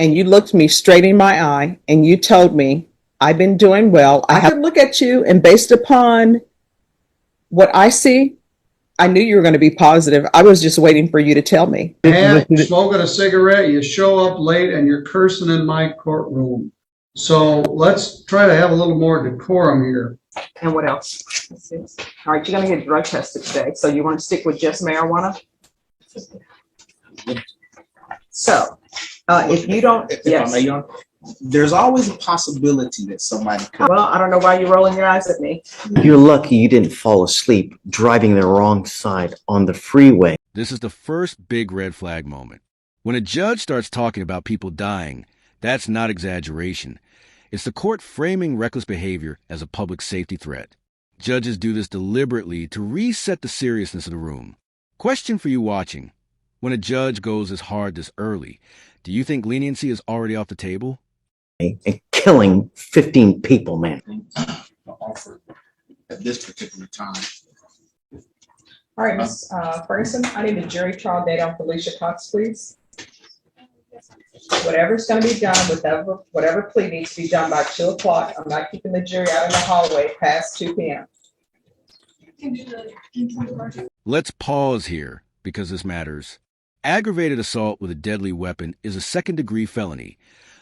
and you looked me straight in my eye and you told me I've been doing well, I could look at you, and based upon what I see, I knew you were going to be positive. I was just waiting for you to tell me. And you're smoking a cigarette, you show up late, and you're cursing in my courtroom. So let's try to have a little more decorum here. And what else? All right, you're going to get drug tested today. So you want to stick with just marijuana? So if you don't, yes. There's always a possibility that somebody could. Well, I don't know why you're rolling your eyes at me. You're lucky you didn't fall asleep driving the wrong side on the freeway. This is the first big red flag moment. When a judge starts talking about people dying, that's not exaggeration. It's the court framing reckless behavior as a public safety threat. Judges do this deliberately to reset the seriousness of the room. Question for you watching. When a judge goes as hard this early, do you think leniency is already off the table? And killing 15 people, man. Offered at this particular time. All right, Ms. Ferguson, I need a jury trial date on Felicia Cox, please. Whatever's going to be done, whatever plea needs to be done by 2 o'clock. I'm not keeping the jury out in the hallway past 2 p.m. Let's pause here because this matters. Aggravated assault with a deadly weapon is a second-degree felony,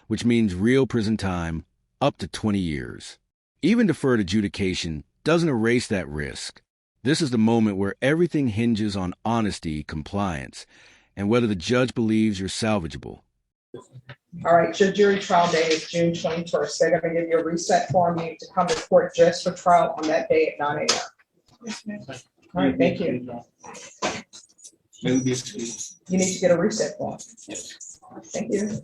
which means real prison time up to 20 years. Even deferred adjudication doesn't erase that risk. This is the moment where everything hinges on honesty, compliance, and whether the judge believes you're salvageable. All right, your jury trial day is June 21st. They're going to give you a reset form. You need to come to court just for trial on that day at 9 a.m. Yes, ma'am. All right, thank you. You need to get a reset form. Thank you.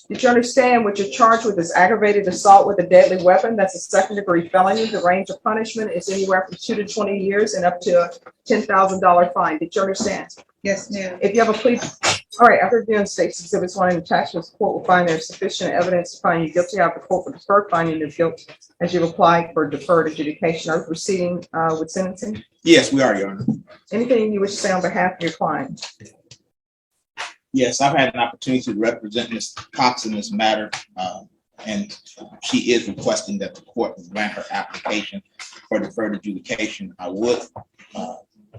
Did you understand what you're charged with is aggravated assault with a deadly weapon? That's a second-degree felony. The range of punishment is anywhere from 2 to 20 years and up to a $10,000 fine. Did you understand? Yes, ma'am. If you have a plea, all right, after reviewing State's Exhibits 1 and attachments, the court will find there's sufficient evidence to find you guilty. Have the court for deferred finding of guilt as you've applied for deferred adjudication. Are you proceeding with sentencing? Yes, we are, Your Honor. Anything you wish to say on behalf of your client? Yes, I've had an opportunity to represent Ms. Cox in this matter, and she is requesting that the court grant her application for deferred adjudication. I would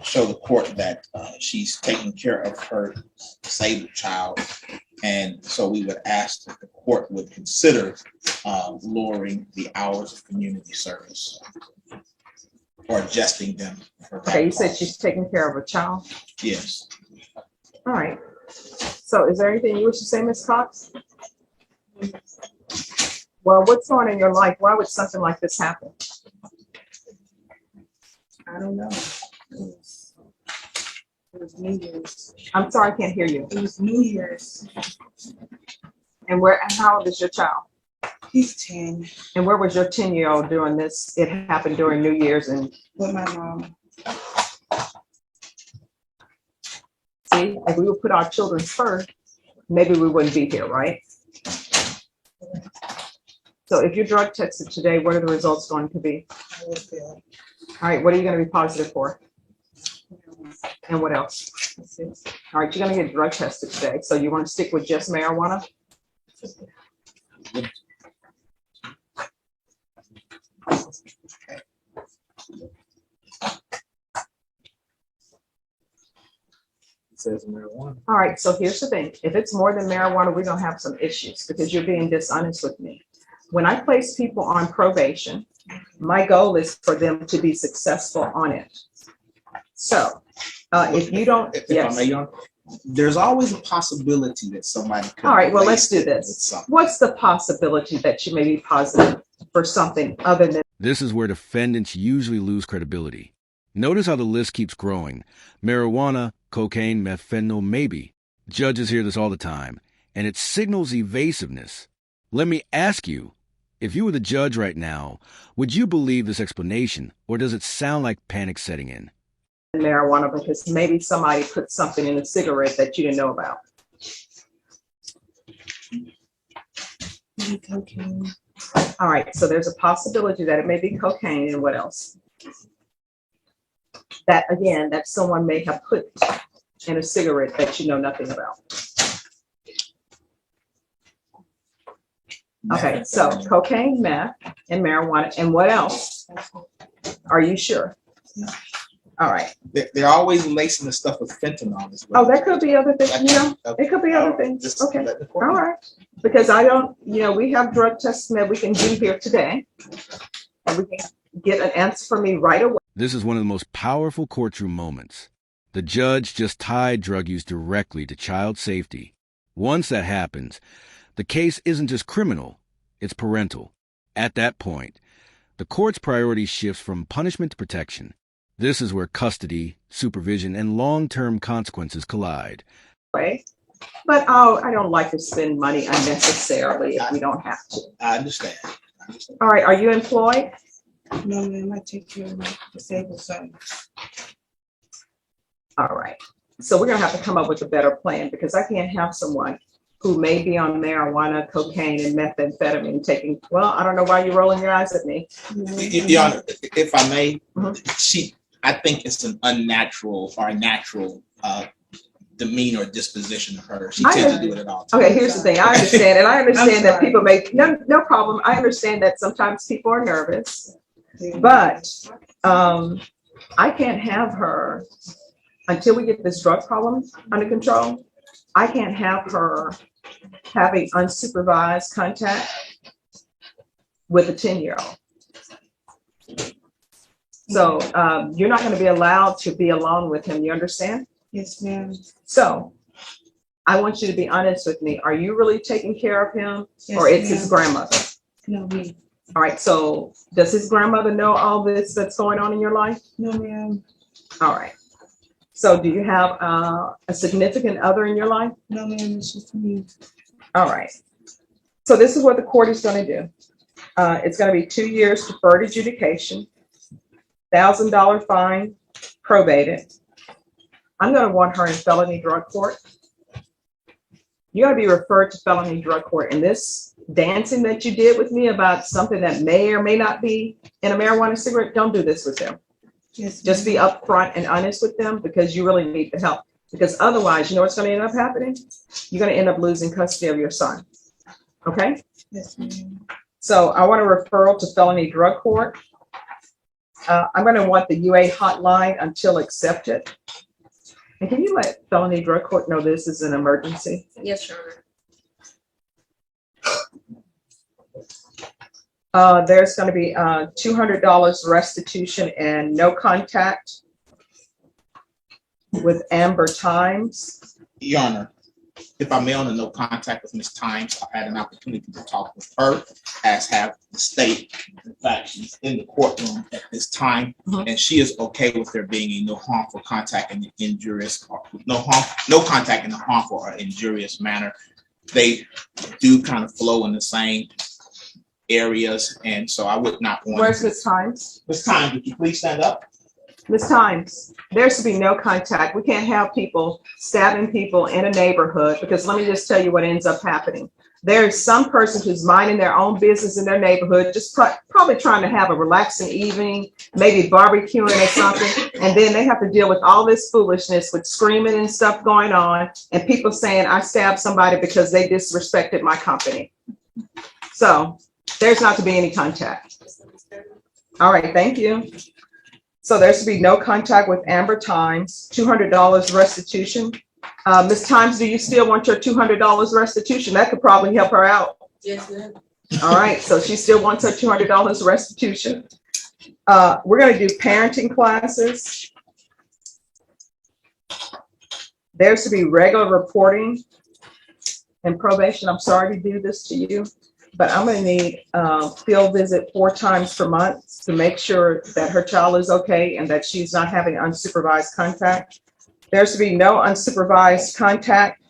show the court that she's taking care of her disabled child, and so we would ask that the court would consider lowering the hours of community service or adjusting them. Okay, you said she's taking care of a child? Yes. All right. So is there anything you wish to say, Ms. Cox? Well, what's going on in your life? Why would something like this happen? I don't know. It was New Year's. I'm sorry, I can't hear you. It was New Year's. And how old is your child? He's 10. And where was your 10-year-old during this? It happened during New Year's and with my mom. See, if we would put our children first, maybe we wouldn't be here, right? So if you're drug tested today, what are the results going to be? I will feel. All right, what are you going to be positive for? And what else? All right, you're going to get drug tested today. So you want to stick with just marijuana? Says marijuana. All right, so here's the thing. If it's more than marijuana, we're going to have some issues because you're being dishonest with me. When I place people on probation, my goal is for them to be successful on it. So if you don't, yes. There's always a possibility that somebody could. All right, well, let's do this. What's the possibility that you may be positive for something other than? This is where defendants usually lose credibility. Notice how the list keeps growing. Marijuana, cocaine, meth, fentanyl, maybe. Judges hear this all the time, and it signals evasiveness. Let me ask you, if you were the judge right now, would you believe this explanation, or does it sound like panic setting in? Marijuana because maybe somebody put something in a cigarette that you didn't know about. Maybe cocaine. All right, so there's a possibility that it may be cocaine, and what else? That again, that someone may have put in a cigarette that you know nothing about. Okay, so cocaine, meth, and marijuana, and what else? Are you sure? All right. They're always lacing the stuff with fentanyl as well. Oh, there could be other things, it could be other things. Okay, all right. Because I don't, we have drug testing that we can do here today. And we can get an answer from me right away. This is one of the most powerful courtroom moments. The judge just tied drug use directly to child safety. Once that happens, the case isn't just criminal, it's parental. At that point, the court's priority shifts from punishment to protection. This is where custody, supervision, and long-term consequences collide. But I don't like to spend money unnecessarily if we don't have to. I understand. All right, are you employed? No, ma'am, I take care of my disabled son. All right. So we're gonna have to come up with a better plan because I can't have someone who may be on marijuana, cocaine, and methamphetamine taking, well, I don't know why you're rolling your eyes at me. Your Honor, if I may, Mhm. I think it's an unnatural or a natural demeanor or disposition of her. She tends to do it at all times. Okay, here's the thing. I understand, and I understand that people make, no problem. I understand that sometimes people are nervous, but I can't have her, until we get this drug problem under control, I can't have her having unsupervised contact with a 10-year-old. So you're not going to be allowed to be alone with him. You understand? Yes, ma'am. So I want you to be honest with me. Are you really taking care of him, Yes, or it's ma'am. his grandmother? No, me. All right. So does his grandmother know all this that's going on in your life? No, ma'am. All right. So do you have a significant other in your life? No, ma'am, it's just me. All right. So this is what the court is going to do. It's going to be 2 years deferred adjudication, $1,000 fine, probated. I'm going to want her in felony drug court. You're going to be referred to felony drug court. And this dancing that you did with me about something that may or may not be in a marijuana cigarette, don't do this with them. Yes, Just be upfront and honest with them because you really need the help. Because otherwise, you know what's going to end up happening? You're going to end up losing custody of your son. Okay? yes, ma'am. So I want a referral to felony drug court. I'm going to want the UA hotline until accepted. And can you let felony drug court know this is an emergency? Yes, Your Honor. There's going to be $200 restitution and no contact with Amber Times. Your Honor, if I may, on a no contact with Ms. Times, I've had an opportunity to talk with her, as have the state. In fact, she's in the courtroom at this time, and she is okay with there being a no harmful contact in the injurious, or no contact in a harmful or injurious manner. They do kind of flow in the same areas, and so I would not want. Where's Ms. Times? Ms. Times, would you please stand up? Ms. Times, there should be no contact. We can't have people stabbing people in a neighborhood because let me just tell you what ends up happening. There's some person who's minding their own business in their neighborhood, just probably trying to have a relaxing evening, maybe barbecuing or something, and then they have to deal with all this foolishness with screaming and stuff going on, and people saying I stabbed somebody because they disrespected my company. So there's not to be any contact. All right, thank you. So there should be no contact with Amber Times, $200 restitution. Ms. Times, do you still want your $200 restitution? That could probably help her out. Yes, ma'am. All right, so she still wants her $200 restitution. We're going to do parenting classes. There should be regular reporting and probation. I'm sorry to do this to you, but I'm going to need field visit 4 times per month to make sure that her child is okay and that she's not having unsupervised contact. There should be no unsupervised contact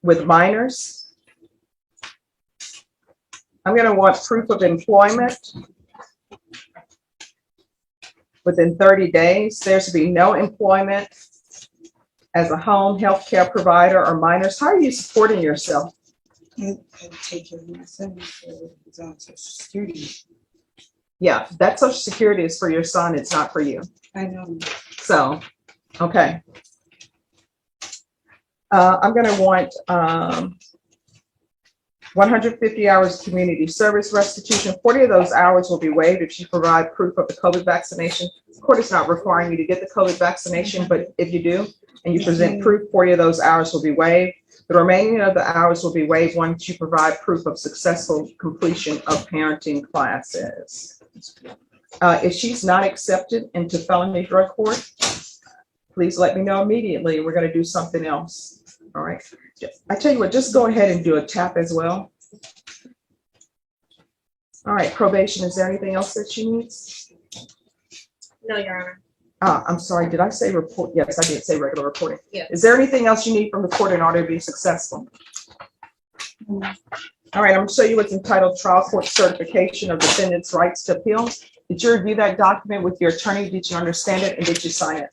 with minors. I'm going to want proof of employment within 30 days. There should be no employment as a home health care provider or minors. How are you supporting yourself? I take care of my son, so it's on Social Security. Yeah, that Social Security is for your son. It's not for you. I know. So, okay. I'm going to want 150 hours community service restitution. 40 of those hours will be waived if you provide proof of the COVID vaccination. The court is not requiring you to get the COVID vaccination, but if you do and you present proof, 40 of those hours will be waived. The remaining of the hours will be waived once you provide proof of successful completion of parenting classes. If she's not accepted into felony drug court, please let me know immediately. We're going to do something else. All right. I tell you what, just go ahead and do a tap as well. All right, probation, is there anything else that she needs? No, Your Honor. I'm sorry, did I say report? Yes, I did say regular reporting. Yes. Is there anything else you need from the court in order to be successful? All right, I'm going to show you what's entitled Trial Court Certification of Defendants' Rights to Appeal. Did you review that document with your attorney? Did you understand it and did you sign it?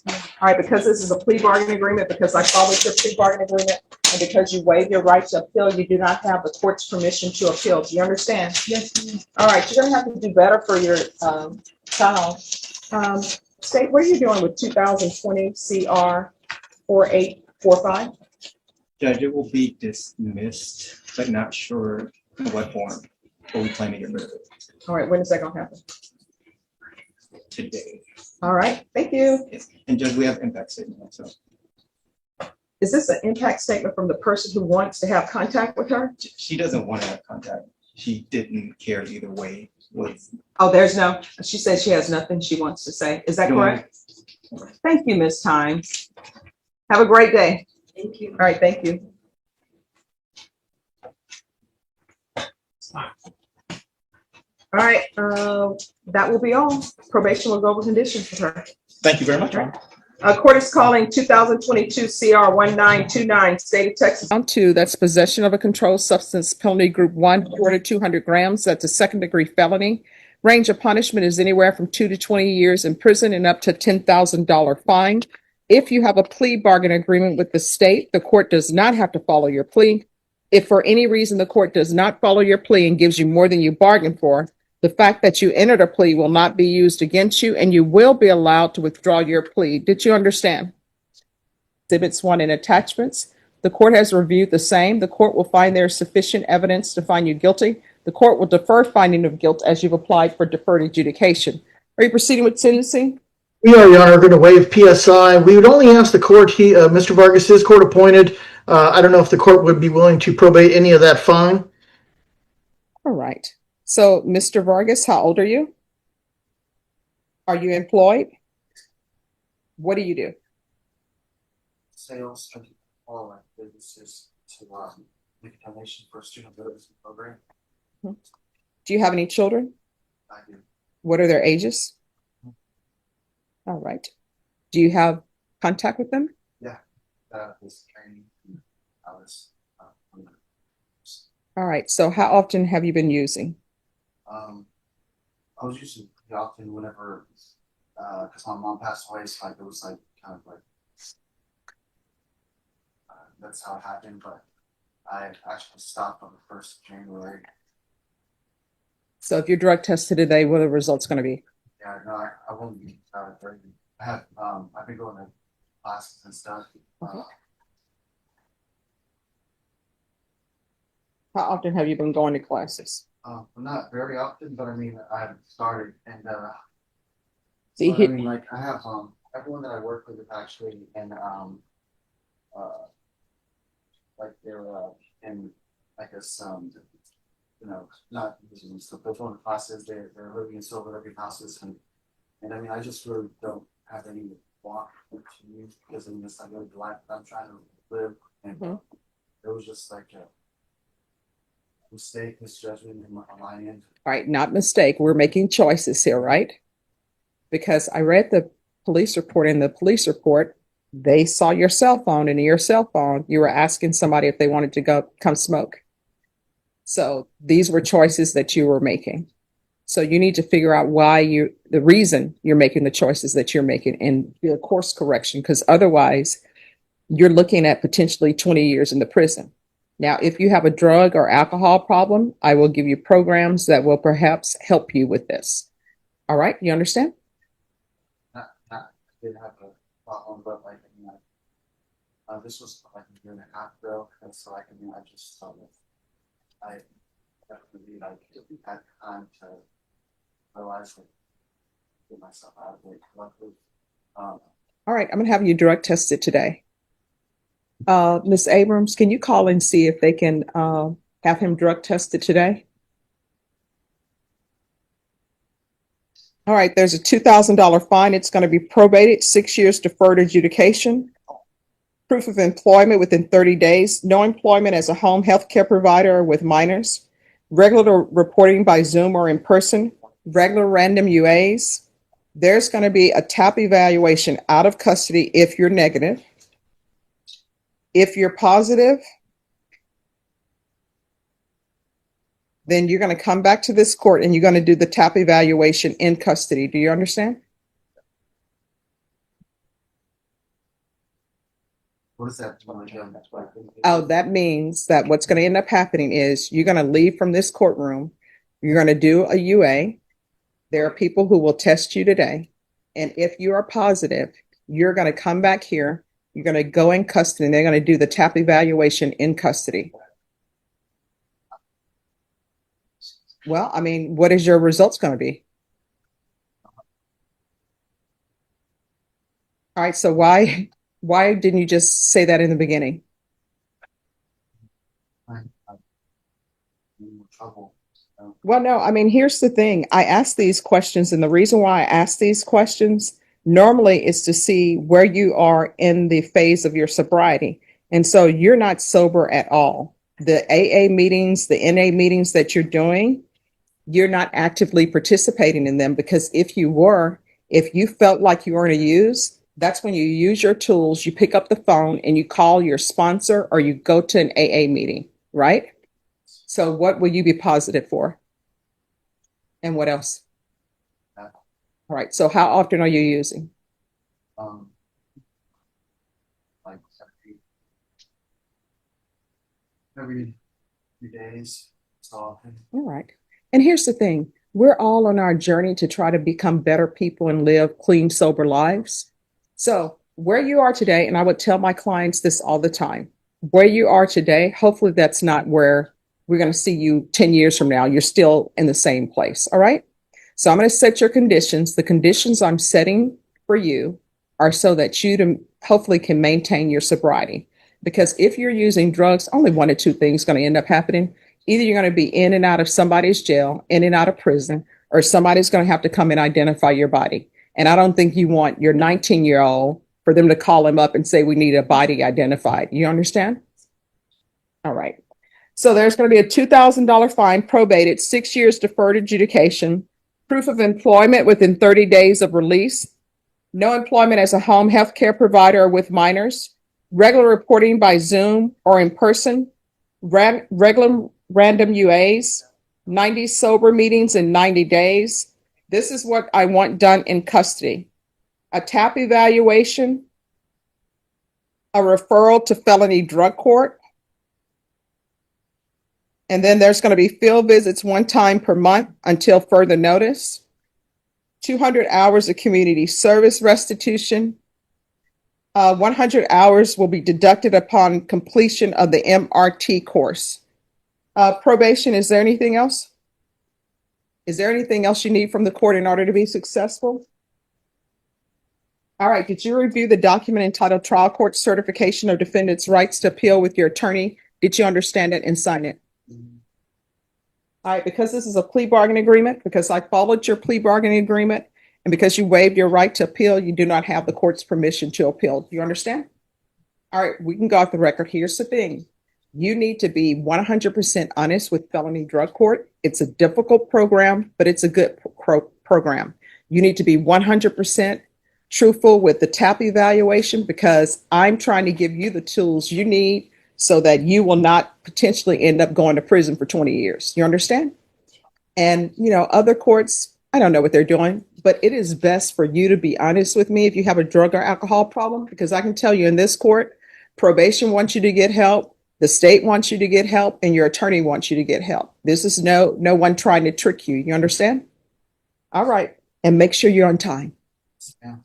All right, because this is a plea bargaining agreement, because I followed your plea bargaining agreement, and because you waive your right to appeal, you do not have the court's permission to appeal. Do you understand? Yes. All right, you're gonna have to do better for your child. State, what are you doing with 2020 CR 4845? Judge, it will be dismissed, but not sure in what form, but we plan to get rid of it All right, when is that gonna happen? today. All right, thank you. Yes. And Judge, we have impact statement, so Is this an impact statement from the person who wants to have contact with her? she doesn't want to have contact. She didn't care either way. Oh, there's no, she says she has nothing she wants to say. Is that correct? Thank you, Ms. Tynes. Have a great day. Thank you. All right, thank you. All right, that will be all. Probation will go over conditions with her. Thank you very much. Your Honor. Court is calling 2022 CR 1929, State of Texas. Round two, that's possession of a controlled substance, penalty group 1, 4 to 200 grams. That's a second-degree felony. Range of punishment is anywhere from 2 to 20 years in prison and up to $10,000 fine. If you have a plea bargain agreement with the state, the court does not have to follow your plea. If for any reason the court does not follow your plea and gives you more than you bargained for, the fact that you entered a plea will not be used against you, and you will be allowed to withdraw your plea. Did you understand? Exhibits 1 and attachments. The court has reviewed the same. The court will find there is sufficient evidence to find you guilty. The court will defer finding of guilt as you've applied for deferred adjudication. Are you proceeding with sentencing? We are, Your Honor, going to waive PSI. We would only ask the court, Mr. Vargas is court appointed. I don't know if the court would be willing to probate any of that fine. All right. So, Mr. Vargas, how old are you? Are you employed? What do you do? Sales of all our businesses to make a donation for a student literacy program. Do you have any children? I do. What are their ages? All right. Do you have contact with them? Yeah, this training. I was. All right. So how often have you been using? I was using pretty often whenever, because my mom passed away, so like it was like kind of like that's how it happened. But I actually stopped on the 1st of January. So if you're drug tested today, what are the results going to be? Yeah, no, I won't be very. I have I've been going to classes and stuff. Okay. How often have you been going to classes? Not very often, but I mean, I've started, and See, but I mean, like I have everyone that I work with is actually in like they're in I guess you know, not using stuff, they're going to classes, they're living in sober living houses, and I mean, I just really don't have any want to use because in this I live the life that I'm trying to live, and it was just like a mistake, misjudgment on my end. All right, not mistake. We're making choices here, right? Because I read the police report. In the police report, they saw your cell phone, and in your cell phone, you were asking somebody if they wanted to come smoke. So these were choices that you were making. So you need to figure out the reason you're making the choices that you're making and do a course correction, because otherwise you're looking at potentially 20 years in the prison. Now, if you have a drug or alcohol problem, I will give you programs that will perhaps help you with this. All right, you understand? Not I did have a problem, but like, you know, This was like a year and a half ago, and so I just I definitely like had time to realize like get myself out of it. Luckily, All right, I'm gonna have you drug tested today. Ms. Abrams, can you call and see if they can have him drug tested today? All right, there's a $2,000 fine. It's going to be probated, 6 years deferred adjudication, proof of employment within 30 days, no employment as a home health care provider with minors, regular reporting by Zoom or in person, regular random UAs. There's going to be a TAP evaluation out of custody if you're negative. If you're positive, then you're going to come back to this court and you're going to do the TAP evaluation in custody. Do you understand? what does that mean again? Oh, that means that what's going to end up happening is you're going to leave from this courtroom. You're going to do a UA. There are people who will test you today. And if you are positive, you're going to come back here. You're going to go in custody and they're going to do the TAP evaluation in custody. Well, I mean, what is your results going to be? All right, so why didn't you just say that in the beginning? I'm in trouble. Well, no, I mean, here's the thing. I ask these questions, and the reason why I ask these questions normally is to see where you are in the phase of your sobriety. And so you're not sober at all. The AA meetings, the NA meetings that you're doing, you're not actively participating in them, because if you were, if you felt like you were going to use, that's when you use your tools, you pick up the phone and you call your sponsor or you go to an AA meeting, right? So what will you be positive for? And what else? All right. So how often are you using? Like every few days. So often. All right. And here's the thing. We're all on our journey to try to become better people and live clean, sober lives. So where you are today, and I would tell my clients this all the time, where you are today, hopefully that's not where we're going to see you 10 years from now. You're still in the same place. All right. So I'm going to set your conditions. The conditions I'm setting for you are so that you hopefully can maintain your sobriety. Because if you're using drugs, only one or two things going to end up happening. Either you're going to be in and out of somebody's jail, in and out of prison, or somebody's going to have to come and identify your body. And I don't think you want your 19-year-old for them to call him up and say, we need a body identified. You understand? All right. So there's going to be a $2,000 fine, probated, 6 years deferred adjudication, proof of employment within 30 days of release, no employment as a home health care provider with minors, regular reporting by Zoom or in person, regular random UAs, 90 sober meetings in 90 days. This is what I want done in custody. A TAP evaluation, a referral to felony drug court, and then there's going to be field visits one time per month until further notice, 200 hours of community service restitution, 100 hours will be deducted upon completion of the MRT course. Probation, is there anything else? Is there anything else you need from the court in order to be successful? All right, did you review the document entitled Trial Court Certification of Defendants' Rights to Appeal with your attorney? Did you understand it and sign it? All right, because this is a plea bargaining agreement, because I followed your plea bargaining agreement, and because you waived your right to appeal, you do not have the court's permission to appeal. Do you understand? All right, we can go off the record. Here's the thing. You need to be 100% honest with felony drug court. It's a difficult program, but it's a good program. You need to be 100% truthful with the TAP evaluation, because I'm trying to give you the tools you need so that you will not potentially end up going to prison for 20 years. You understand? And, you know, other courts, I don't know what they're doing, but it is best for you to be honest with me if you have a drug or alcohol problem, because I can tell you in this court, probation wants you to get help, the state wants you to get help, and your attorney wants you to get help. This is no one trying to trick you. You understand? All right. And make sure you're on time. Yeah.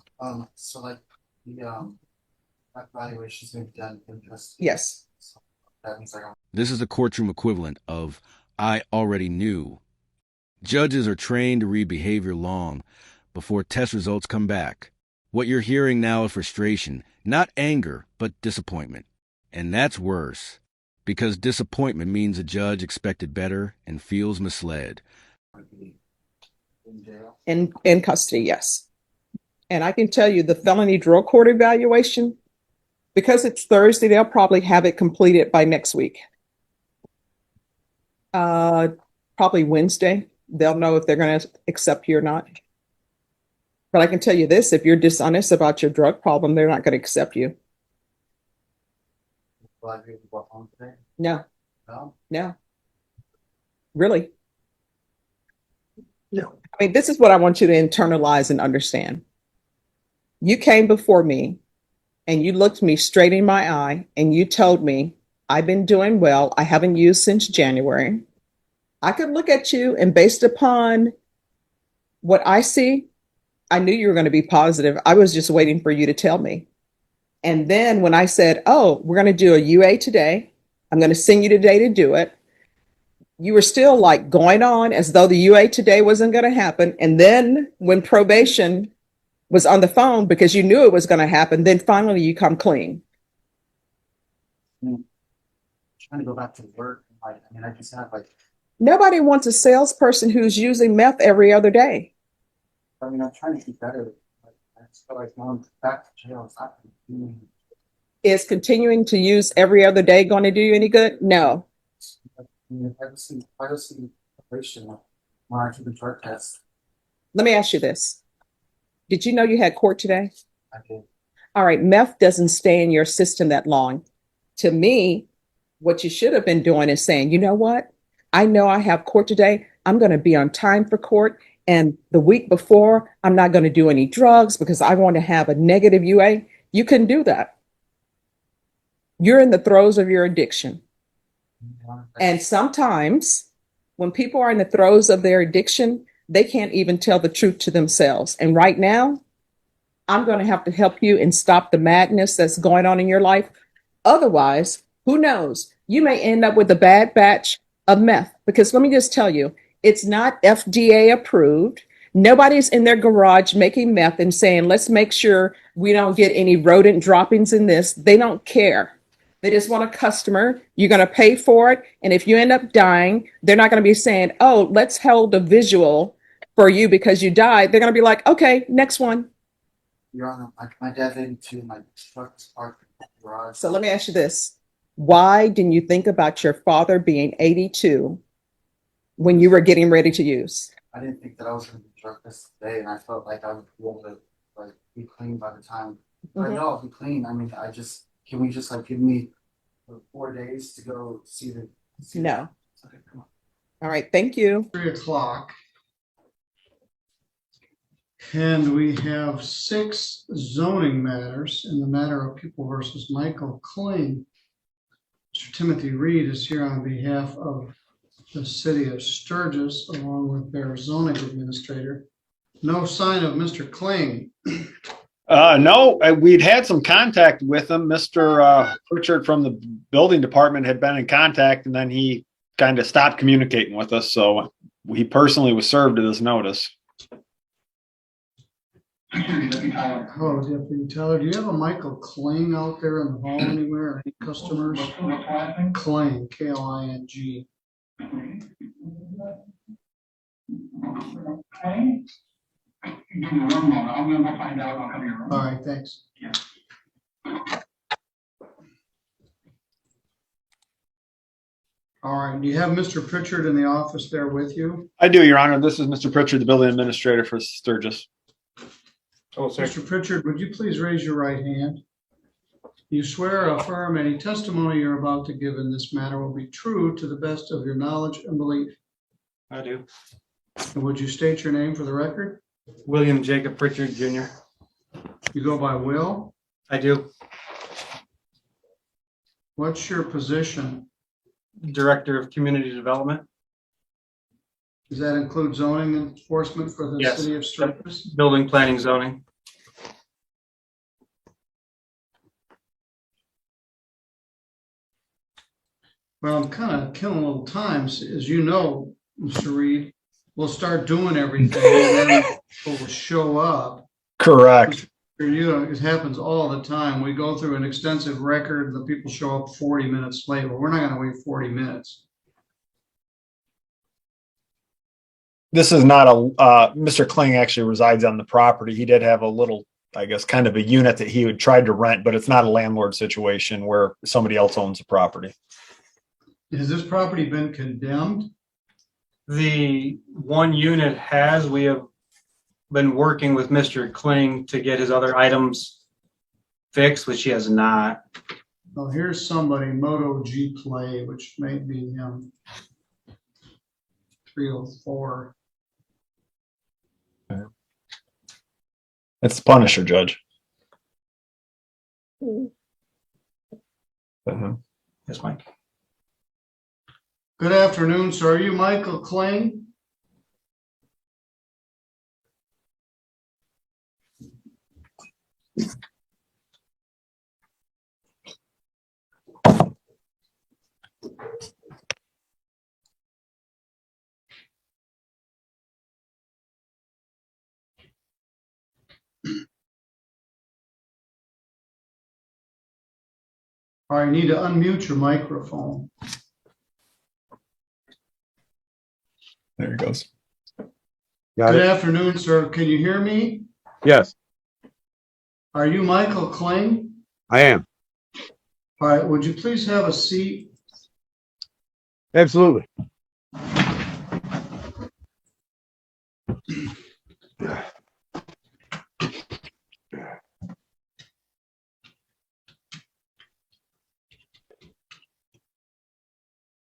So like the evaluation's been done in just. Yes. So that means I This is the courtroom equivalent of I already knew. Judges are trained to read behavior long before test results come back. What you're hearing now is frustration, not anger, but disappointment. And that's worse, because disappointment means a judge expected better and feels misled. would be in jail. In custody, yes. And I can tell you the felony drug court evaluation, because it's Thursday, they'll probably have it completed by next week. Probably Wednesday. They'll know if they're going to accept you or not. But I can tell you this, if you're dishonest about your drug problem, they're not going to accept you. Will I be able to go home today? No, No? no. Really. No. I mean, this is what I want you to internalize and understand. You came before me and you looked me straight in my eye and you told me, I've been doing well. I haven't used since January. I could look at you and based upon what I see, I knew you were going to be positive. I was just waiting for you to tell me. And then when I said, oh, we're going to do a UA today, I'm going to send you today to do it. You were still like going on as though the UA today wasn't going to happen. And then when probation was on the phone because you knew it was going to happen, then finally you come clean. Trying to go back to work. I mean, I just have like, Nobody wants a salesperson who's using meth every other day. I mean, I'm trying to get better. I just feel like going back to jail is not going to do Is continuing to use every other day going to do you any good? No. I mean, if I just see operation when I took the drug test, Let me ask you this. Did you know you had court today? I did. All right, meth doesn't stay in your system that long. To me, what you should have been doing is saying, you know what? I know I have court today. I'm going to be on time for court. And the week before, I'm not going to do any drugs because I want to have a negative UA. You couldn't do that. You're in the throes of your addiction. And sometimes when people are in the throes of their addiction, they can't even tell the truth to themselves. And right now, I'm going to have to help you and stop the madness that's going on in your life. Otherwise, who knows? You may end up with a bad batch of meth, because let me just tell you, it's not FDA approved. Nobody's in their garage making meth and saying, let's make sure we don't get any rodent droppings in this. They don't care. They just want a customer. You're going to pay for it. And if you end up dying, they're not going to be saying, oh, let's hold a visual for you because you died. They're going to be like, okay, next one. Your Honor, my dad's 82, my truck is parked in the garage. So let me ask you this. Why didn't you think about your father being 82 when you were getting ready to use? I didn't think that I was going to be drug tested today, and I felt like I would be able to like be clean by the time. I know I'll be clean. I mean, can we just like give me 4 days to go see the? No. Okay, come on. All right. Thank you. 3:00. And we have 6 zoning matters in the matter of People versus Michael Kling. Mr. Timothy Reed is here on behalf of the city of Sturgis, along with their zoning administrator. No sign of Mr. Kling. No, we'd had some contact with him. Mr. Pritchard from the building department had been in contact, and then he kind of stopped communicating with us. So he personally was served of this notice. Oh, Deputy Teller, do you have a Michael Kling out there in the hall anywhere? Any customers? Kling, K-L-I-N-G. All right, thanks. All right, do you have Mr. Pritchard in the office there with you? I do, Your Honor. This is Mr. Pritchard, the building administrator for Sturgis. Oh, sir. Mr. Pritchard, would you please raise your right hand? You swear or affirm any testimony you're about to give in this matter will be true to the best of your knowledge and belief. I do. And would you state your name for the record? William Jacob Pritchard, Jr. You go by Will. I do. What's your position? Director of Community Development. Does that include zoning enforcement for the Yes. city of Sturgis? Building, planning, zoning. Well, I'm kind of killing a little time. As you know, Mr. Reed, we'll start doing everything and then people will show up. Correct. You know, it happens all the time. We go through an extensive record and the people show up 40 minutes late. Well, we're not going to wait 40 minutes. This is not a, Mr. Kling actually resides on the property. He did have a little, I guess, kind of a unit that he would try to rent, but it's not a landlord situation where somebody else owns the property. Has this property been condemned? The one unit has, we have been working with Mr. Kling to get his other items fixed, which he has not. Well, here's somebody, Moto G Play, which may be 304. It's the Punisher, Judge. Yes, Mike. Good afternoon, sir. Are you Michael Kling? All right, you need to unmute your microphone. There he goes. Good afternoon, sir. Can you hear me? Yes, Are you Michael Kling? I am. All right, would you please have a seat? Absolutely.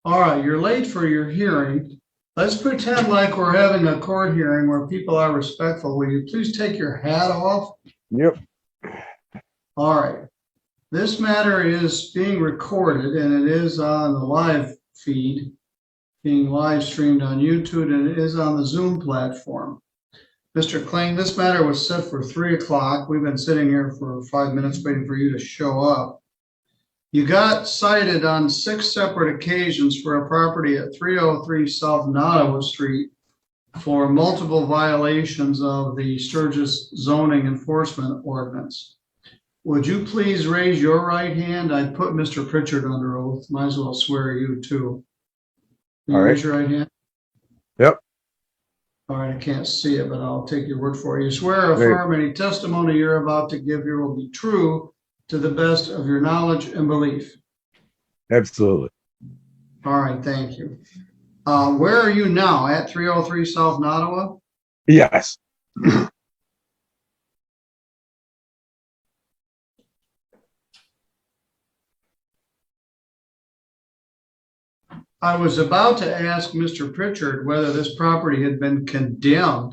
All right, you're late for your hearing. Let's pretend like we're having a court hearing where people are respectful. Will you please take your hat off? Yep. All right. This matter is being recorded and it is on the live feed, being live streamed on YouTube, and it is on the Zoom platform. Mr. Kling, this matter was set for 3 o'clock. We've been sitting here for 5 minutes waiting for you to show up. You got cited on 6 separate occasions for a property at 303 South Nottawa Street for multiple violations of the Sturgis zoning enforcement ordinance. Would you please raise your right hand? I put Mr. Pritchard under oath. Might as well swear you too. Can you All right. raise your right hand? Yep. All right, I can't see it, but I'll take your word for it. You swear or affirm any testimony you're about to give here will be true to the best of your knowledge and belief. Absolutely. All right, thank you. Where are you now? At 303 South Nottawa? Yes. I was about to ask Mr. Pritchard whether this property had been condemned.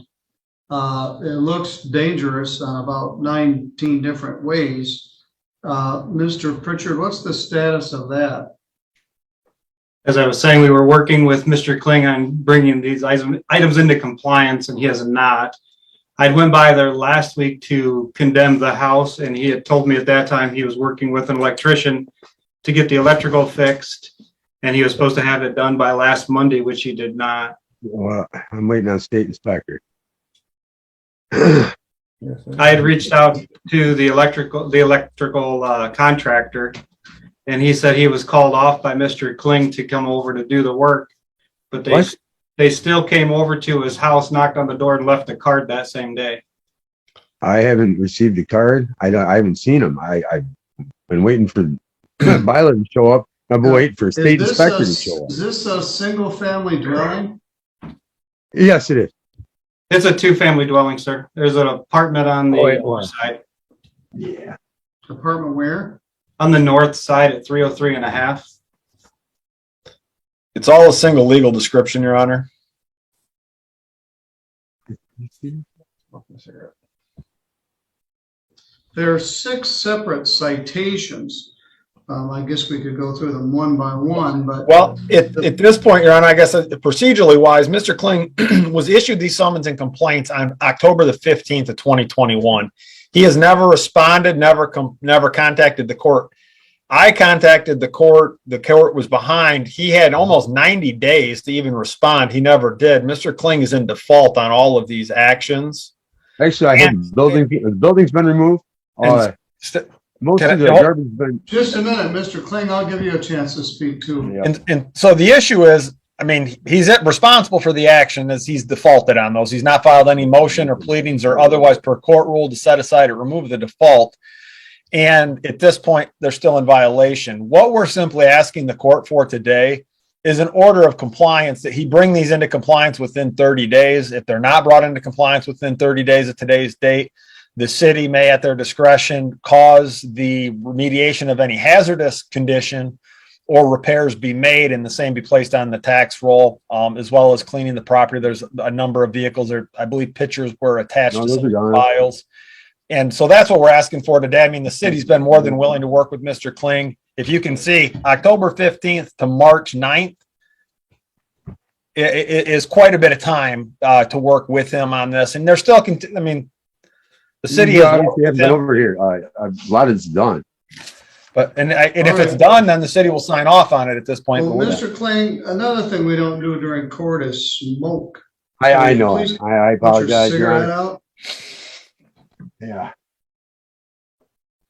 It looks dangerous on about 19 different ways. Mr. Pritchard, what's the status of that? As I was saying, we were working with Mr. Kling on bringing these items into compliance, and he has not. I went by there last week to condemn the house, and he had told me at that time he was working with an electrician to get the electrical fixed, and he was supposed to have it done by last Monday, which he did not. Well, I'm waiting on state inspector. I had reached out to the electrical contractor, and he said he was called off by Mr. Kling to come over to do the work, but they still came over to his house, knocked on the door, and left a card that same day. I haven't received a card. I haven't seen him. I've been waiting for Byler to show up. I've been waiting for a state inspector to show up. Is this a single family dwelling? Yes, it is. It's a 2-family dwelling, sir. There's an apartment on the north side. Yeah. Apartment where? On the north side at 303 and a half. It's all a single legal description, Your Honor. There are 6 separate citations. I guess we could go through them one by one, but. Well, at this point, Your Honor, I guess procedurally wise, Mr. Kling was issued these summons and complaints on October the 15th of 2021. He has never responded, never contacted the court I contacted the court. The court was behind. He had almost 90 days to even respond. He never did. Mr. Kling is in default on all of these actions. Actually, I have the building's been removed. Most of the garbage has been. Just a minute, Mr. Kling, I'll give you a chance to speak too. Yeah. And so the issue is, I mean, he's responsible for the action as he's defaulted on those. He's not filed any motion or pleadings or otherwise per court rule to set aside or remove the default. And at this point, they're still in violation. What we're simply asking the court for today is an order of compliance that he bring these into compliance within 30 days. If they're not brought into compliance within 30 days of today's date, the city may, at their discretion, cause the remediation of any hazardous condition or repairs be made and the same be placed on the tax roll, as well as cleaning the property. There's a number of vehicles there. I believe pictures were attached to some files. And so that's what we're asking for today. I mean, the city's been more than willing to work with Mr. Kling. If you can see, October 15th to March 9th it is quite a bit of time to work with him on this. And they're still, I mean, the city has been over here. A lot of it's done. But and if it's done, then the city will sign off on it at this point. Well, Mr. Kling, another thing we don't do during court is smoke. I know. I apologize. Cigarette out. Yeah.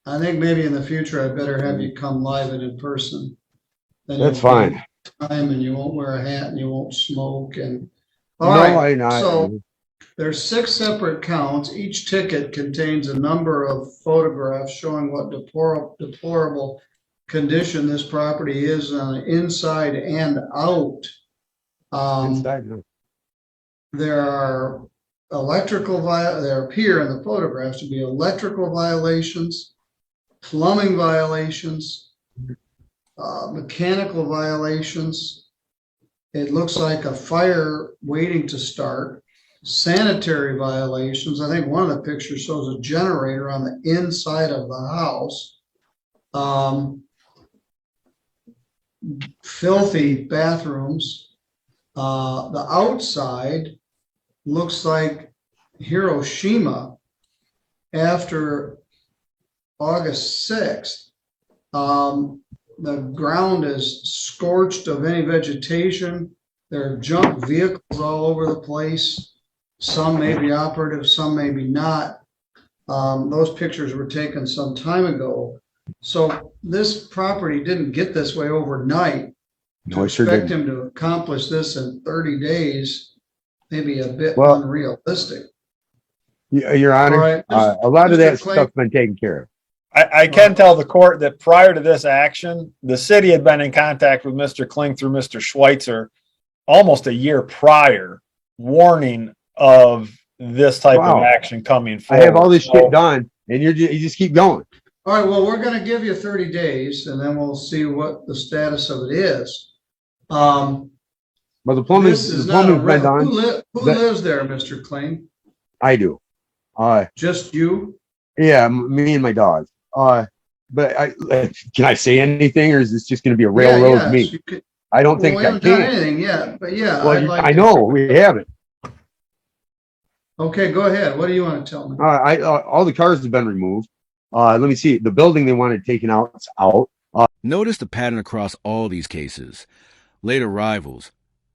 I think maybe in the future I'd better have you come live and in person. That's fine. Time and you won't wear a hat and you won't smoke and. All right. So there's 6 separate counts. Each ticket contains a number of photographs showing what deplorable condition this property is on the inside and out. There are there appear in the photographs to be electrical violations, plumbing violations, mechanical violations. It looks like a fire waiting to start. Sanitary violations. I think one of the pictures shows a generator on the inside of the house. Filthy bathrooms. The outside looks like Hiroshima after August 6th. The ground is scorched of any vegetation. There are junk vehicles all over the place. Some may be operative, some may be not. Those pictures were taken some time ago. So this property didn't get this way overnight. No, I sure didn't. Expect him to accomplish this in 30 days, maybe a bit unrealistic. Your Honor, right, a lot of that stuff's been taken care of. I can tell the court that prior to this action, the city had been in contact with Mr. Kling through Mr. Schweitzer almost a year prior, warning of this type of action coming forward. I have all this shit done, and you just keep going. All right, well, we're going to give you 30 days, and then we'll see what the status of it is. Well, the plumbing's been done. Who lives there, Mr. Kling? I do. Just you? Yeah, me and my dog. But can I say anything, or is this just going to be a railroad me? I don't think I can. We haven't done anything yet, but yeah. Well, I know we haven't. Okay, go ahead. What do you want to tell me? All the cars have been removed. Let me see. The building they wanted taken out is out. Notice the pattern across all these cases. Late arrivals,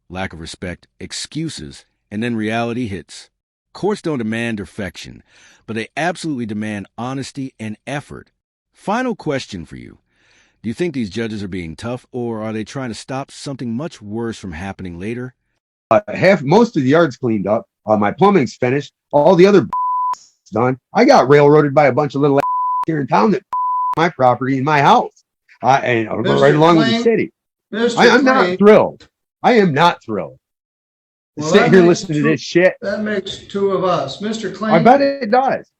lack of respect, excuses, and then reality hits. Courts don't demand perfection, but they absolutely demand honesty and effort. Final question for you. Do you think these judges are being tough, or are they trying to stop something much worse from happening later? Most of the yard's cleaned up. My plumbing's finished. All the other done. I got railroaded by a bunch of little here in town that my property and my house, and right along with the city. I'm not thrilled. I am not thrilled. Well, sitting here listening to this shit. That makes 2 of us. Mr. Kling, I bet it does.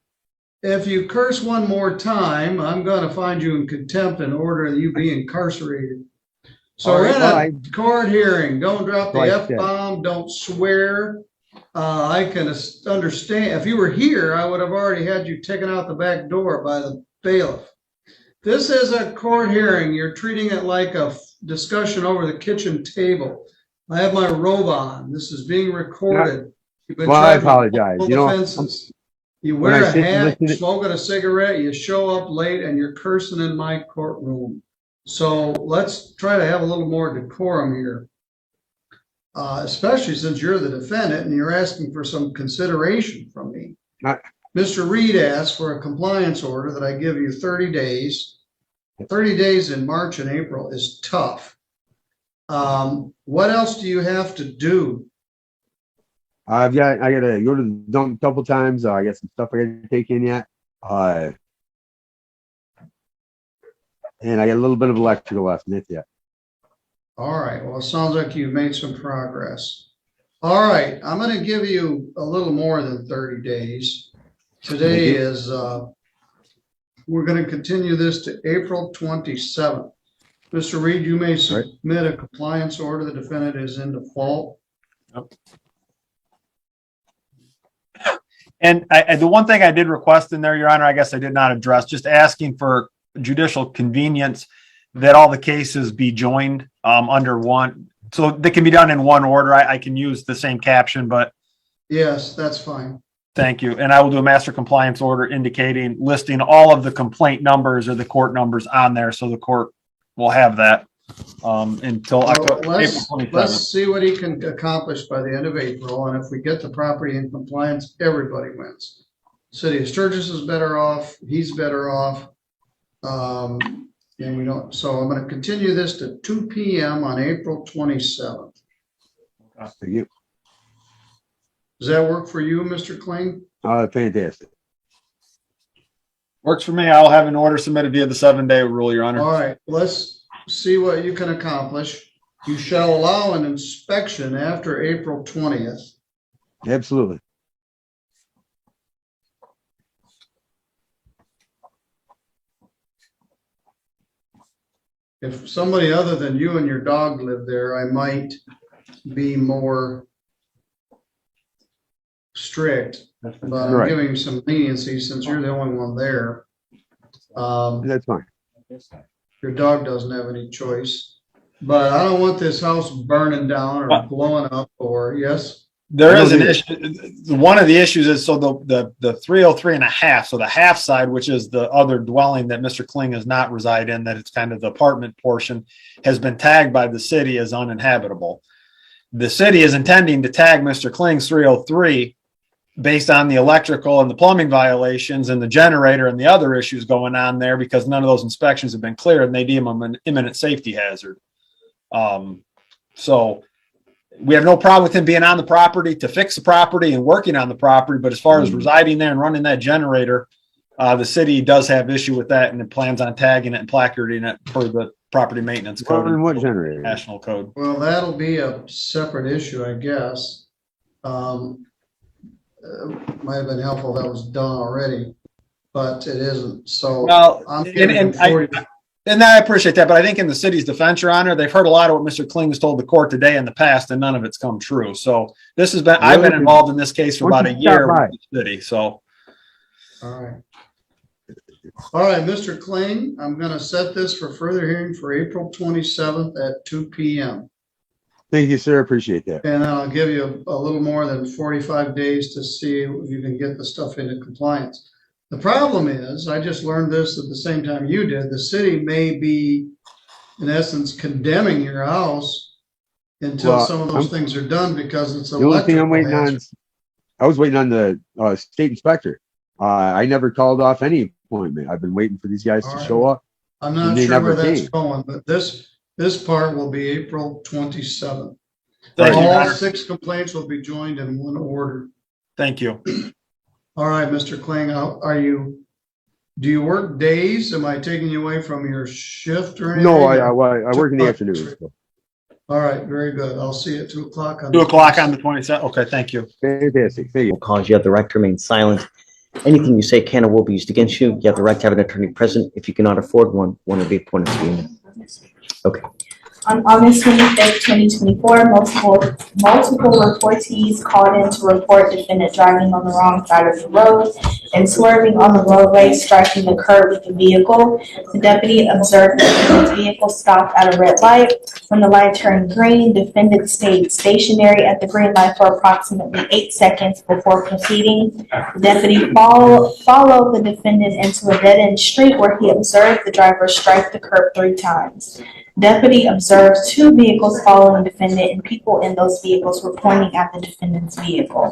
If you curse one more time, I'm going to find you in contempt and order that you be incarcerated. So we're in a court hearing. Don't drop the F-bomb. Don't swear. I can understand. If you were here, I would have already had you taken out the back door by the bailiff. This is a court hearing. You're treating it like a discussion over the kitchen table. I have my robe on. This is being recorded. I apologize. You wear a hat, smoking a cigarette, you show up late, and you're cursing in my courtroom. So let's try to have a little more decorum here. Especially since you're the defendant and you're asking for some consideration from me. Mr. Reed asked for a compliance order that I give you 30 days. 30 days in March and April is tough. What else do you have to do? I gotta go to the dump a couple times. I got some stuff I gotta take in yet. And I got a little bit of electrical left, and that's it. All right, well, it sounds like you've made some progress. All right, I'm gonna give you a little more than 30 days. Today is, we're gonna continue this to April 27th. Mr. Reed, you may submit a compliance order. The defendant is in default. Yep. And the one thing I did request in there, Your Honor, I guess I did not address, just asking for judicial convenience that all the cases be joined under one, so they can be done in one order. I can use the same caption, but. Yes, that's fine. Thank you. And I will do a master compliance order indicating, listing all of the complaint numbers or the court numbers on there, so the court will have that until April 27th. Let's see what he can accomplish by the end of April, and if we get the property in compliance, everybody wins. City of Sturgis is better off, he's better off. And we don't, so I'm going to continue this to 2 p.m. on April 27th. Thank you. Does that work for you, Mr. Kling? Fantastic. Works for me. I'll have an order submitted via the 7-day rule, Your Honor. All right, let's see what you can accomplish. You shall allow an inspection after April 20th. Absolutely. If somebody other than you and your dog lived there, I might be more strict, but I'm giving you some leniency since you're the only one there. That's fine. Your dog doesn't have any choice, but I don't want this house burning down or blowing up or yes. There is an issue. One of the issues is, so the 303.5, so the half side, which is the other dwelling that Mr. Kling does not reside in, that it's kind of the apartment portion, has been tagged by the city as uninhabitable. The city is intending to tag Mr. Kling's 303 based on the electrical and the plumbing violations and the generator and the other issues going on there, because none of those inspections have been cleared and they deem them an imminent safety hazard. So we have no problem with him being on the property to fix the property and working on the property. But as far as residing there and running that generator, the city does have issue with that, and it plans on tagging it and placarding it for the property maintenance code. And what generator? National code. Well, that'll be a separate issue, I guess. Might have been helpful if that was done already, but it isn't. So well, I'm and I appreciate that, but I think in the city's defense, Your Honor, they've heard a lot of what Mr. Kling has told the court today in the past, and none of it's come true. So this has been, I've been involved in this case for about a year with the city. So, all right, Mr. Kling, I'm going to set this for further hearing for April 27th at 2 p.m. Thank you, sir. Appreciate that. And I'll give you a little more than 45 days to see if you can get the stuff into compliance. The problem is, I just learned this at the same time you did, the city may be, in essence, condemning your house until some of those things are done because it's the only thing I'm waiting on. I was waiting on the state inspector. I never called off any appointment. I've been waiting for these guys to show up. I'm not sure where that's going, but this part will be April 27th. All 6 complaints will be joined in one order. Thank you. All right, Mr. Kling, do you work days? Am I taking you away from your shift or anything? No, I work in the afternoon. So. All right, very good. I'll see you at 2 o'clock. 2 o'clock on the 27th. Okay, thank you. Fantastic. Thank you. Will cause you have the right to remain silent. Anything you say can or will be used against you. You have the right to have an attorney present. If you cannot afford one, one will be appointed to you. Okay. On August 25th, 2024, multiple reportees called in to report defendant driving on the wrong side of the road and swerving on the roadway, striking the curb with the vehicle. The deputy observed the defendant's vehicle stopped at a red light. When the light turned green, defendant stayed stationary at the green light for approximately 8 seconds before proceeding. The deputy followed the defendant into a dead-end street where he observed the driver strike the curb 3 times. Deputy observed 2 vehicles following the defendant, and people in those vehicles were pointing at the defendant's vehicle.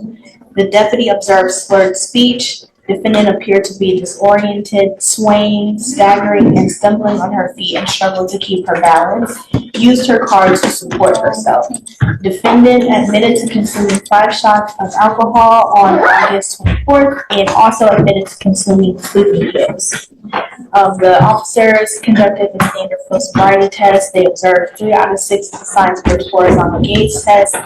The deputy observed slurred speech. Defendant appeared to be disoriented, swaying, staggering, and stumbling on her feet and struggled to keep her balance. Used her car to support herself. Defendant admitted to consuming 5 shots of alcohol on August 24th and also admitted to consuming sleeping pills. The officers conducted the standard field sobriety test. They observed 3 out of 6 signs for the horizontal gaze test.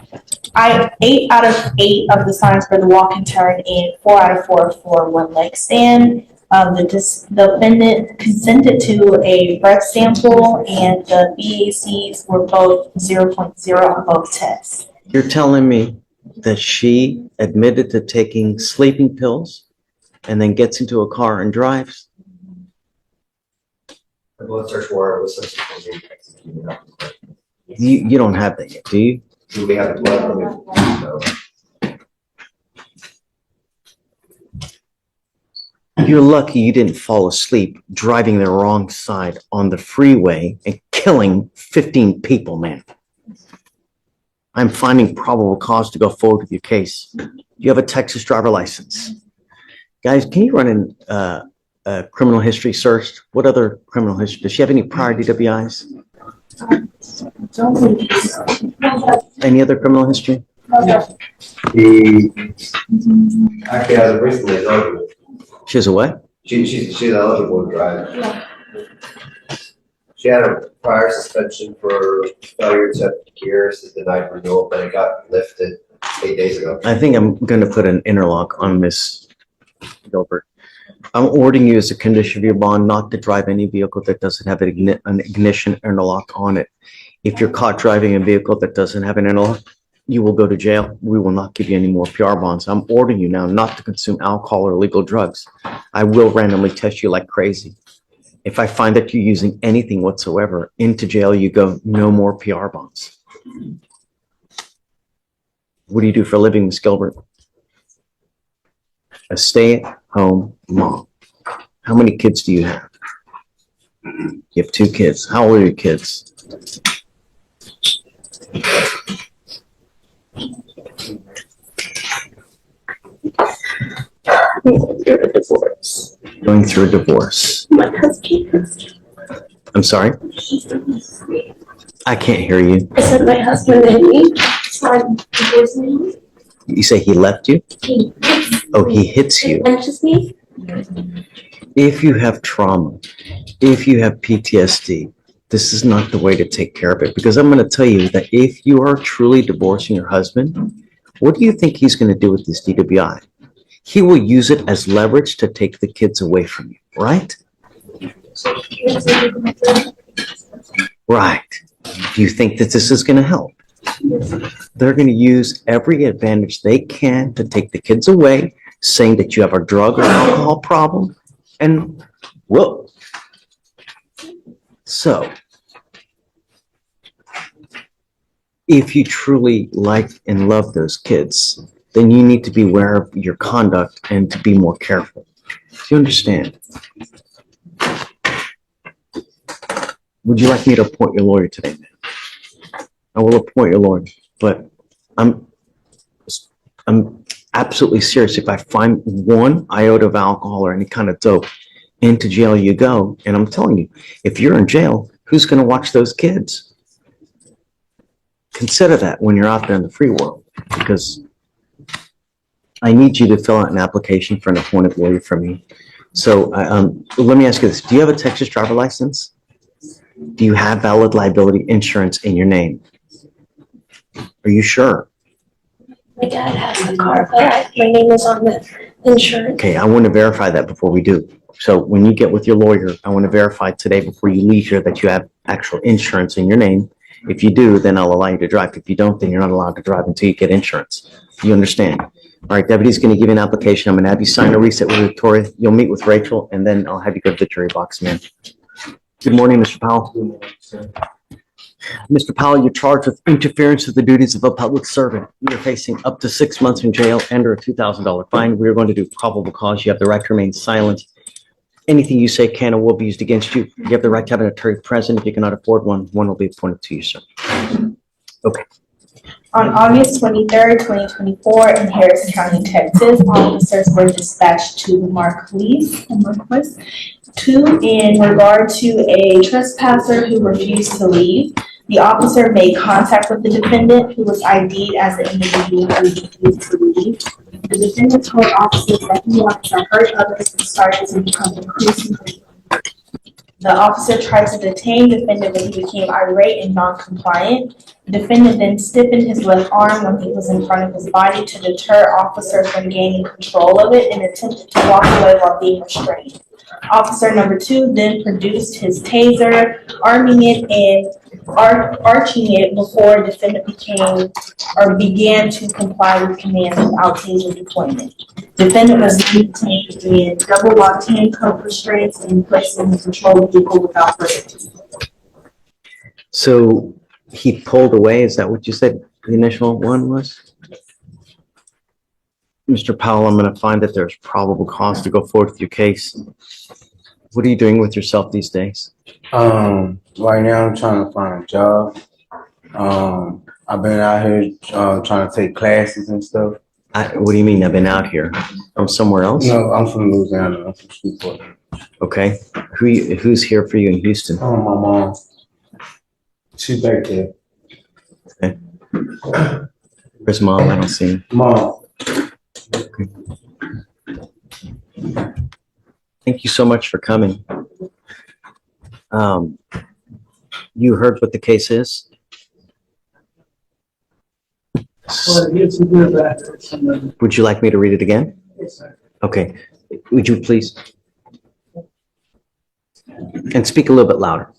8 out of 8 of the signs for the walk and turn, and 4 out of 4 for one leg stand. The defendant consented to a breath sample, and the BACs were both 0.0 on both tests. You're telling me that she admitted to taking sleeping pills and then gets into a car and drives? The blood search warrant was subsequently executed. You don't have that yet, do you? Do we have the blood from it? No. You're lucky you didn't fall asleep driving the wrong side on the freeway and killing 15 people, man. I'm finding probable cause to go forward with your case. You have a Texas driver license. Guys, can you run in a criminal history search? What other criminal history? Does she have any prior DWIs? Any other criminal history? He actually has a recently eligible. She has a what? She's eligible to drive. Yeah. She had a prior suspension for failure to set gears, is denied renewal, but it got lifted 8 days ago. I think I'm going to put an interlock on Miss Gilbert. I'm ordering you as a condition of your bond not to drive any vehicle that doesn't have an ignition interlock on it. If you're caught driving a vehicle that doesn't have an interlock, you will go to jail. We will not give you any more PR bonds. I'm ordering you now not to consume alcohol or illegal drugs. I will randomly test you like crazy. If I find that you're using anything whatsoever, into jail you go, no more PR bonds. What do you do for a living, Miss Gilbert? A stay-at-home mom. How many kids do you have? You have 2 kids. How old are your kids? Going through a divorce. My husband. I'm sorry? I can't hear you. I said my husband and me. You say he left you? He hits you. Punches me. If you have trauma, if you have PTSD, this is not the way to take care of it. Because I'm going to tell you that if you are truly divorcing your husband, what do you think he's going to do with this DWI? He will use it as leverage to take the kids away from you, right? Right. Do you think that this is going to help? They're going to use every advantage they can to take the kids away, saying that you have a drug or alcohol problem, and whoa. So, if you truly like and love those kids, then you need to be aware of your conduct and to be more careful. Do you understand? Would you like me to appoint your lawyer today, man? I will appoint your lawyer, but I'm absolutely serious. If I find 1 iota of alcohol or any kind of dope, into jail you go. And I'm telling you, if you're in jail, who's going to watch those kids? Consider that when you're out there in the free world, because I need you to fill out an application for an appointed lawyer for me. So let me ask you this. Do you have a Texas driver license? Do you have valid liability insurance in your name? Are you sure? My dad has a car, but my name is on the insurance. Okay, I want to verify that before we do. So when you get with your lawyer, I want to verify today before you leave here that you have actual insurance in your name If you do, then I'll allow you to drive. If you don't, then you're not allowed to drive until you get insurance. You understand? All right, deputy's going to give you an application. I'm going to have you sign a reset with Victoria. You'll meet with Rachel, and then I'll have you go to the jury box, man. Good morning, Mr. Powell. Mr. Powell, you're charged with interference with the duties of a public servant. You're facing up to 6 months in jail and or a $2,000 fine. We're going to do probable cause. You have the right to remain silent. Anything you say can or will be used against you. You have the right to have an attorney present. If you cannot afford one, one will be appointed to you, sir. Okay. On August 23rd, 2024, in Harris County, Texas, officers were dispatched to the Marquise in regard to a trespasser who refused to leave. The officer made contact with the defendant, who was ID'd as the individual who refused to leave. The defendant told officers that he wanted to hurt others and started to become increasingly. The officer tried to detain the defendant, but he became irate and non-compliant. The defendant then stiffened his left arm when he was in front of his body to deter officers from gaining control of it and attempted to walk away while being restrained. Officer number 2 then produced his taser, arming it and arching it before the defendant began to comply with commands without taser deployment. Defendant was detained in double locked handcuff restraints and placed in the patrol vehicle without further. So he pulled away. Is that what you said the initial one was? Mr. Powell, I'm going to find that there's probable cause to go forward with your case. What are you doing with yourself these days? Right now I'm trying to find a job. I've been out here trying to take classes and stuff. What do you mean? I've been out here from somewhere else? No, I'm from Louisiana. I'm from Shreveport. Okay. Who's here for you in Houston? My mom. She's back there. Okay. Where's mom? I don't see him. Mom. Okay. Thank you so much for coming. You heard what the case is? Would you like me to read it again? Yes, sir. Okay. Would you please? And speak a little bit louder.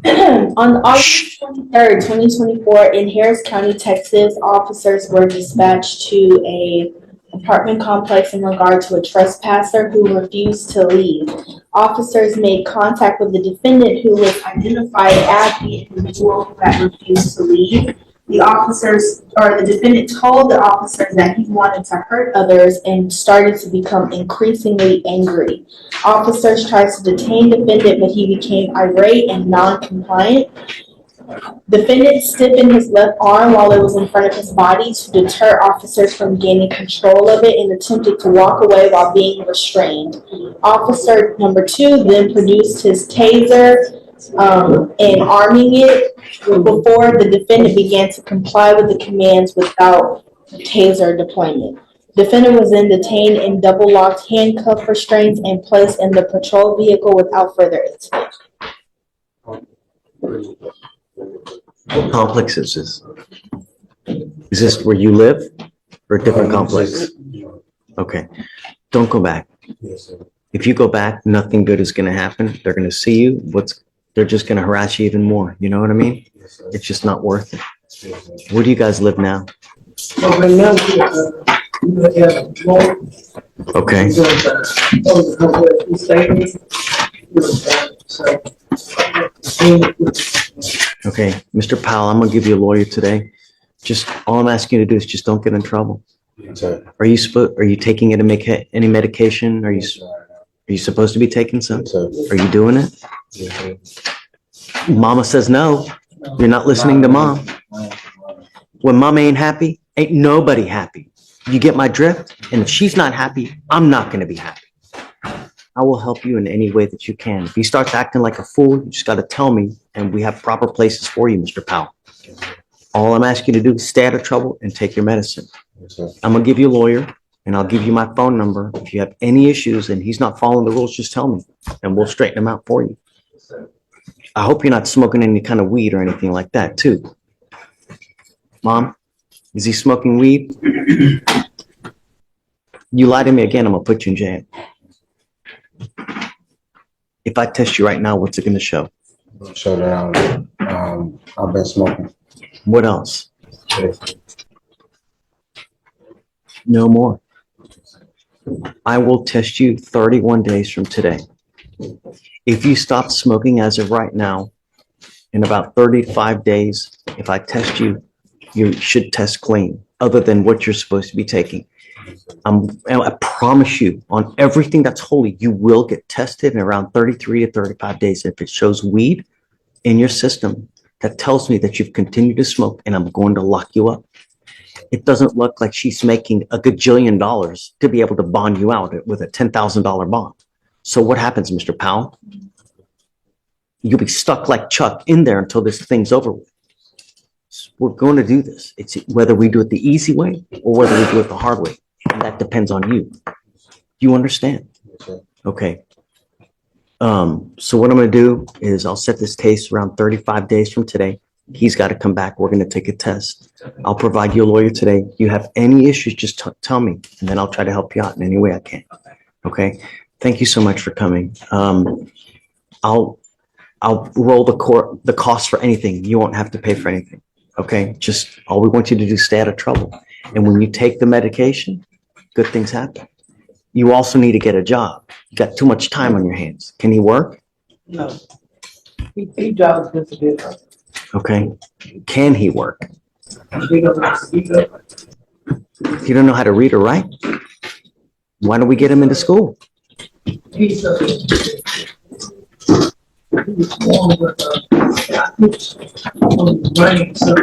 On August 23rd, 2024, in Harris County, Texas, officers were dispatched to a apartment complex in regard to a trespasser who refused to leave. Officers made contact with the defendant, who was identified as the individual that refused to leave. The defendant told the officers that he wanted to hurt others and started to become increasingly angry. Officers tried to detain the defendant, but he became irate and non-compliant. Defendant stiffened his left arm while it was in front of his body to deter officers from gaining control of it and attempted to walk away while being restrained. Officer number 2 then produced his taser and arming it before the defendant began to comply with the commands without taser deployment. Defendant was then detained in double locked handcuff restraints and placed in the patrol vehicle without further incident. What complex is this? Is this where you live or a different complex? Okay. Don't go back. Yes, sir. If you go back, nothing good is going to happen. They're going to see you. They're just going to harass you even more. You know what I mean? Yes, sir. It's just not worth it. Where do you guys live now? Okay. Okay, Mr. Powell, I'm gonna give you a lawyer today. Just all I'm asking you to do is just don't get in trouble. Yes, sir. Are you taking any medication? Are you supposed to be taking some? Yes, sir. Are you doing it? Yes, sir. Mama says no. You're not listening to mom. When mom ain't happy, ain't nobody happy. You get my drift? And if she's not happy, I'm not gonna be happy. I will help you in any way that you can. If you start acting like a fool, you just got to tell me, and we have proper places for you, Mr. Powell. All I'm asking you to do is stay out of trouble and take your medicine. Yes, sir. I'm going to give you a lawyer, and I'll give you my phone number. If you have any issues and he's not following the rules, just tell me, and we'll straighten them out for you. I hope you're not smoking any kind of weed or anything like that, too. Mom, is he smoking weed? You lie to me again, I'm going to put you in jail. If I test you right now, what's it going to show? show that I've been smoking. What else? No more. I will test you 31 days from today. If you stop smoking as of right now, in about 35 days, if I test you, you should test clean, other than what you're supposed to be taking. I promise you, on everything that's holy, you will get tested in around 33 to 35 days. If it shows weed in your system, that tells me that you've continued to smoke, and I'm going to lock you up. It doesn't look like she's making a gajillion dollars to be able to bond you out with a $10,000 bond. So what happens, Mr. Powell? You'll be stuck like Chuck in there until this thing's over with. We're going to do this. It's whether we do it the easy way or whether we do it the hard way. And that depends on you. You understand? Okay. So what I'm going to do is I'll set this case around 35 days from today. He's got to come back. We're going to take a test. I'll provide you a lawyer today. You have any issues, just tell me, and then I'll try to help you out in any way I can. Okay. Thank you so much for coming. I'll roll the cost for anything. You won't have to pay for anything. Okay. Just all we want you to do is stay out of trouble. And when you take the medication, good things happen. You also need to get a job. You got too much time on your hands. Can he work? No. He drives just a bit. Okay. Can he work? He don't know how to speak up. You don't know how to read or write? Why don't we get him into school? He's he's born with brain, so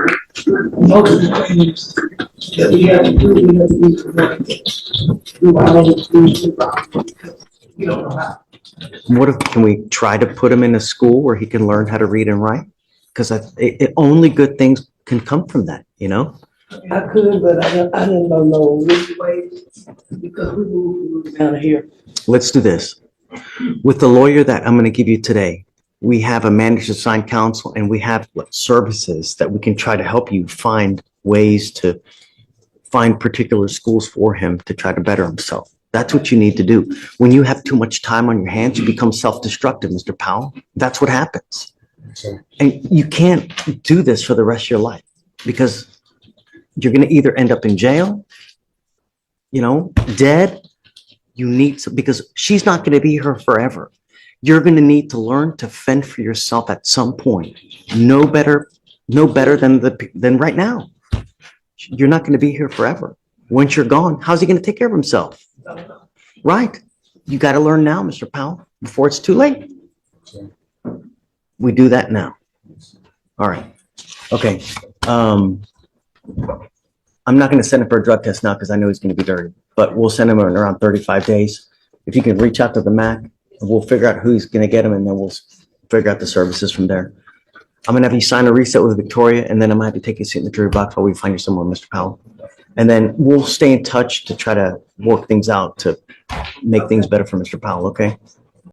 most of the things that we have to do, we have to use the brain. Do all of the things we don't know how. What if, can we try to put him in a school where he can learn how to read and write? Because only good things can come from that, you know? I could, but I didn't know which way, because we moved down here. Let's do this. With the lawyer that I'm going to give you today, we have a manager assigned counsel, and we have services that we can try to help you find ways to find particular schools for him to try to better himself. That's what you need to do. When you have too much time on your hands, you become self-destructive, Mr. Powell. That's what happens. And you can't do this for the rest of your life, because you're going to either end up in jail, you know, dead. You need to, because she's not going to be here forever. You're going to need to learn to fend for yourself at some point. No better than right now. You're not going to be here forever. Once you're gone, how's he going to take care of himself? Right. You got to learn now, Mr. Powell, before it's too late. We do that now. All right. Okay. I'm not going to send him for a drug test now because I know he's going to be dirty, but we'll send him in around 35 days. If you can reach out to the MAC, we'll figure out who's going to get him, and then we'll figure out the services from there. I'm going to have you sign a reset with Victoria, and then I'm going to have to take you a seat in the jury box while we find you somewhere, Mr. Powell. And then we'll stay in touch to try to work things out to make things better for Mr. Powell, okay?